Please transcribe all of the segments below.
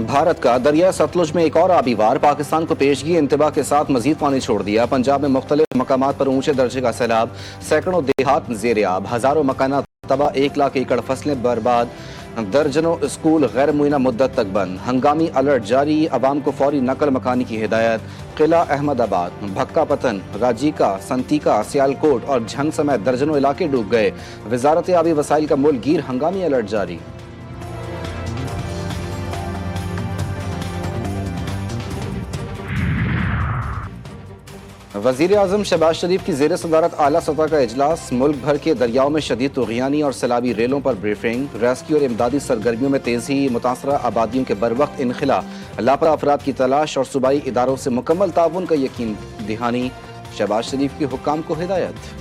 भारत का दरिया सतलुज में एक और आबी वार पाकिस्तान को पेशगी इंतबा के साथ मजीद पानी छोड़ दिया। पंजाब में मुख्तलिफ मकामात पर ऊंचे दर्जे का सैलाब, सैकड़ों देहात ज़ेर-ए-आब, हजारों मकानात तबाह, 1 लाख एकड़ फसलें बर्बाद, दर्जनों स्कूल गैर मुय्यना मुद्दत तक बंद। हंगामी अलर्ट जारी, अवाम को फौरी नकल मकानी की हिदायत। किला अहमदाबाद, भक्का पतन, राजीका, संतीका, सियालकोट और झंग समेत दर्जनों इलाके डूब गए। वजारत आबी वसाइल का मुल्क गिर हंगामी अलर्ट जारी। वज़ीर आज़म शहबाज शरीफ की ज़ेर सदारत आला सतह का इजलास, मुल्क भर के दरियाओं में शदीद तुग़यानी और सैलाबी रेलों पर ब्रीफिंग। रेस्क्यू और इमदादी सरगर्मियों में तेज़ी, मुतासरा आबादियों के बरवक्त इनखिला, लापता अफराद की तलाश और सूबाई इदारों से मुकम्मल ताउन का यकीन दहानी। शहबाज शरीफ की हुक्काम को हिदायत।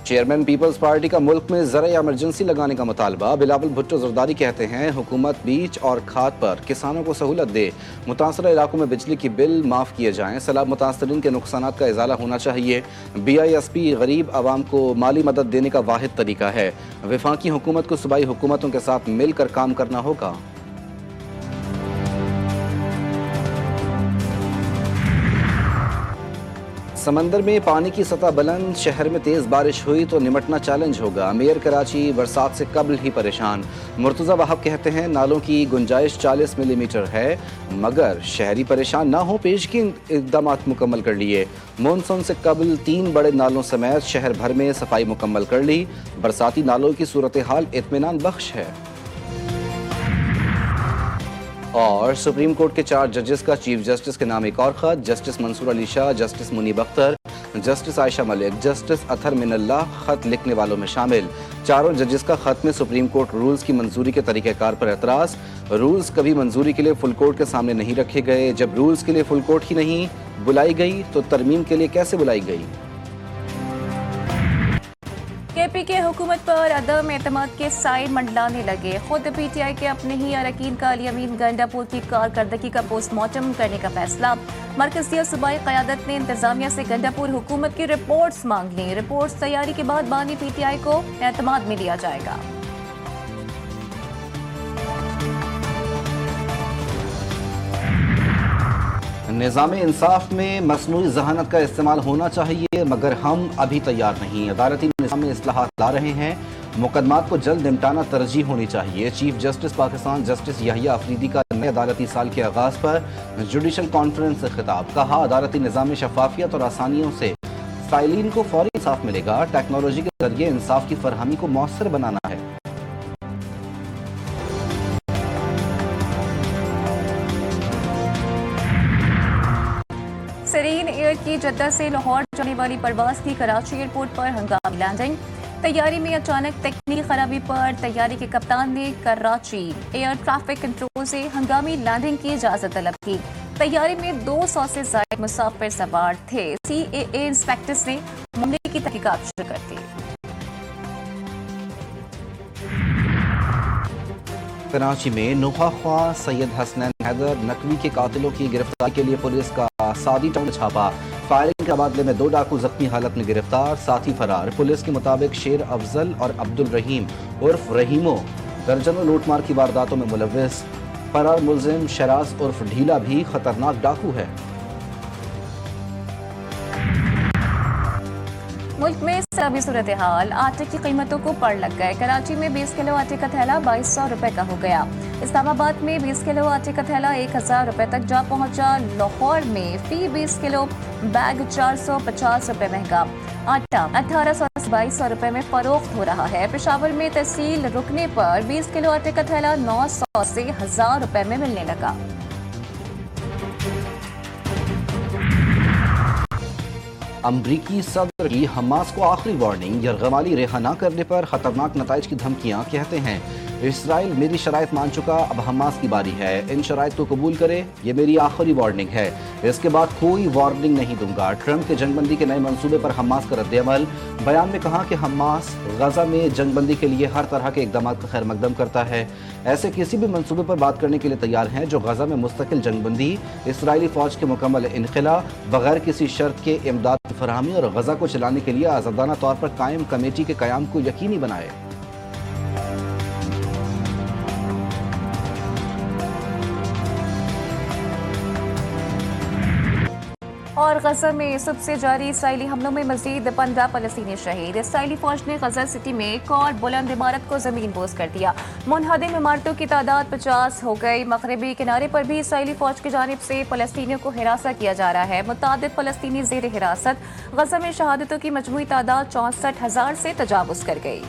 चेयरमैन पीपल्स पार्टी का मुल्क में ज़रा इमरजेंसी लगाने का मुतालबा। बिलावल भुट्टो जरदारी कहते हैं हुकूमत बीज और खाद पर किसानों को सहूलत दे, मुतासरा इलाकों में बिजली की बिल माफ़ किए जाएँ, सैलाब मुतासरीन के नुकसानात का इजाला होना चाहिए। BISP गरीब आवाम को माली मदद देने का वाहिद तरीका है। वफाकी हुकूमत को सूबाई हुकूमतों के साथ मिलकर काम करना होगा। समंदर में पानी की सतह बुलंद, शहर में तेज बारिश हुई तो निमटना चैलेंज होगा। मेयर कराची बरसात से कबल ही परेशान। मुर्तज़ा वहाब कहते हैं नालों की गुंजाइश 40 मिलीमीटर है, मगर शहरी परेशान ना हो, पेशगी इक़दाम मुकम्मल कर लिए। मानसून से कबल 3 बड़े नालों समेत शहर भर में सफाई मुकम्मल कर ली। बरसाती नालों की सूरत हाल इत्मीनान बख्श है। और सुप्रीम कोर्ट के 4 जजेस का चीफ जस्टिस के नाम एक और खत। Justice Mansoor Ali Shah, justice Muneeb Akhtar, justice Ayesha Malik, justice Athar Minallah खत लिखने वालों में शामिल। चारों जजेस का खत में सुप्रीम कोर्ट रूल्स की मंजूरी के तरीक़ेकार पर एतराज़। रूल्स कभी मंजूरी के लिए फुल कोर्ट के सामने नहीं रखे गए। जब रूल्स के लिए फुल कोर्ट ही नहीं बुलाई गई तो तरमीम के लिए कैसे बुलाई गई। KP के हुकूमत पर अदम एतमाद के साइन मंडलाने लगे। खुद PTI के अपने ही अरकान का अली अमीन गंडापुर की कारकर्दगी का पोस्टमार्टम करने का फैसला। मरकज़ी और सूबाई क़यादत ने इंतजामिया से गंडापुर हुकूमत की रिपोर्ट्स मांग ली। रिपोर्ट्स तैयारी के बाद बानी PTI को एतमाद में लिया जाएगा। निज़ाम इंसाफ में मसनूई जहानत का इस्तेमाल होना चाहिए, मगर हम अभी तैयार नहीं। अदालती निज़ाम में इस्लाहात ला रहे हैं, मुकदमात को जल्द निपटाना तरजीह होनी चाहिए। Chief justice Pakistan justice Yahya Afridi का नए अदालती साल के आगाज़ पर जुडिशल कॉन्फ्रेंस से खिताब। कहा अदालती निज़ाम में शफाफियत और आसानियों से साइलिन को फौरी इंसाफ मिलेगा। टेक्नोलॉजी के जरिए इंसाफ की फरहमी को मौसर बनाना है। सरीन एयर की जद्दा से लाहौर जाने वाली परवाज की कराची एयरपोर्ट पर हंगामी लैंडिंग। तैयारी में अचानक तकनीकी खराबी पर तैयारी के कप्तान ने कराची एयर ट्रैफिक कंट्रोल से हंगामी लैंडिंग की इजाजत तलब की। तैयारी में 200 से ज्यादा मुसाफिर सवार थे। CAA इंस्पेक्टर्स ने मामले की तहकीकात शुरू कर दी। कराची में नुखा सैयद हसनैन हैदर नकवी के कातिलों की गिरफ्तारी के लिए पुलिस का सादी टाउन छापा। फायरिंग के बदले में 2 डाकू जख्मी हालत में गिरफ्तार, साथी फरार। पुलिस के मुताबिक शेर अफजल और अब्दुल रहीम उर्फ रहीमो दर्जनों लूटमार की वारदातों में मुलव्विस। फरार मुलजिम शराज उर्फ ढीला भी खतरनाक डाकू है। मुल्क में सभी सूरत हाल, आटे की कीमतों को पड़ लग गए। कराची में 20 किलो आटे का थैला 2200 रुपए का हो गया। इस्लामाबाद में 20 किलो आटे का थैला 1000 रुपए तक जा पहुंचा। लाहौर में फी 20 किलो बैग 450 रुपए महंगा। आटा 1800 से 2200 रुपए में फरोख्त हो रहा है। पेशावर में तहसील रुकने पर 20 किलो आटे का थैला 900 से 1000 रुपए में मिलने लगा। अमरीकी सदर की हमास को आखिरी वार्निंग। यरगमाली रिहा न करने पर खतरनाक नताइज की धमकियां। कहते हैं इसराइल मेरी शराइत मान चुका, अब हमास की बारी है। इन शराइत को कबूल करे, ये मेरी आखिरी वार्निंग है, इसके बाद कोई वार्निंग नहीं दूंगा। ट्रंप के जंगबंदी के नए मंसूबे पर हमास का रद्द-ए-अमल। बयान में कहा कि हमास गजा में जंगबंदी के लिए हर तरह के इकदाम का खैर मकदम करता है। ऐसे किसी भी मंसूबे पर बात करने के लिए तैयार हैं जो गजा में मुस्तकिल जंगबंदी, इसराइली फौज के मुकम्मल इनखिला, बगैर किसी शर्त के इमदाद फरहमी और गजा को चलाने के लिए आज़ादाना तौर पर कायम कमेटी के क़याम को यकीनी बनाए। और गजा में सुबह से जारी इसराइली हमलों में मजीद 15 फलस्तीनी शहीद। इसराइली फौज ने गजा सिटी में एक और बुलंद इमारत को जमीन बोस कर दिया। मुनहदम इमारतों की तादाद 50 हो गई। मगरबी किनारे पर भी इसराइली फौज की जानिब से फलस्तीनियों को हिरासत किया जा रहा है। मुतादिद फलस्तीनी जेर हिरासत। गजा में शहादतों की मजमूई तादाद 64,000 से तजावुज कर गई।